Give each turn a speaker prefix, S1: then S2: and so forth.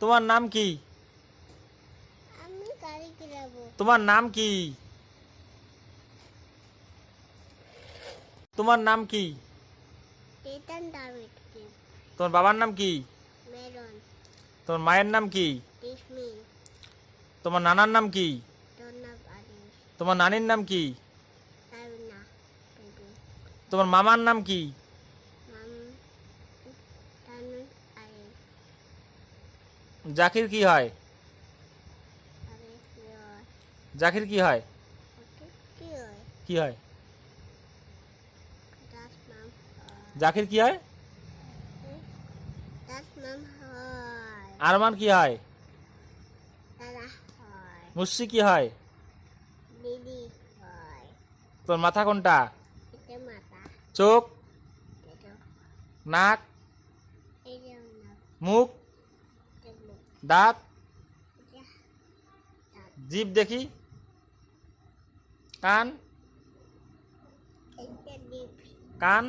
S1: তোমার নাম কি?
S2: আমি গাড়ি কিনাবো।
S1: তোমার নাম কি? তোমার নাম কি?
S2: টিটান দাবিদ কিপ।
S1: তোমার বাবার নাম কি?
S2: মেরন।
S1: তোমার মায়ের নাম কি?
S2: টিসমি।
S1: তোমার নানার নাম কি?
S2: দন্নাব আরিস।
S1: তোমার নানির নাম কি?
S2: তারুনা বেবি।
S1: তোমার মামার নাম কি?
S2: মাম তানু আরিস।
S1: জাকির কি হয়?
S2: আরিস লিওর।
S1: জাকির কি হয়?
S2: ওকে কি হয়?
S1: কি হয়?
S2: দাস মাম হয়।
S1: জাকির কি হয়?
S2: দাস মাম হয়।
S1: আরমান কি হয়?
S2: দাদা হয়।
S1: মুসি কি হয়?
S2: দিদি হয়।
S1: তোর মাথা কোনটা?
S2: এটা মাতা।
S1: চোখ,
S2: এটা
S1: নাক,
S2: এটা না।
S1: মুখ,
S2: এটা মুখ।
S1: দাঁত,
S2: এটা দাঁত।
S1: জিভ দেখি, কান,
S2: এটা ডিপ।
S1: কান,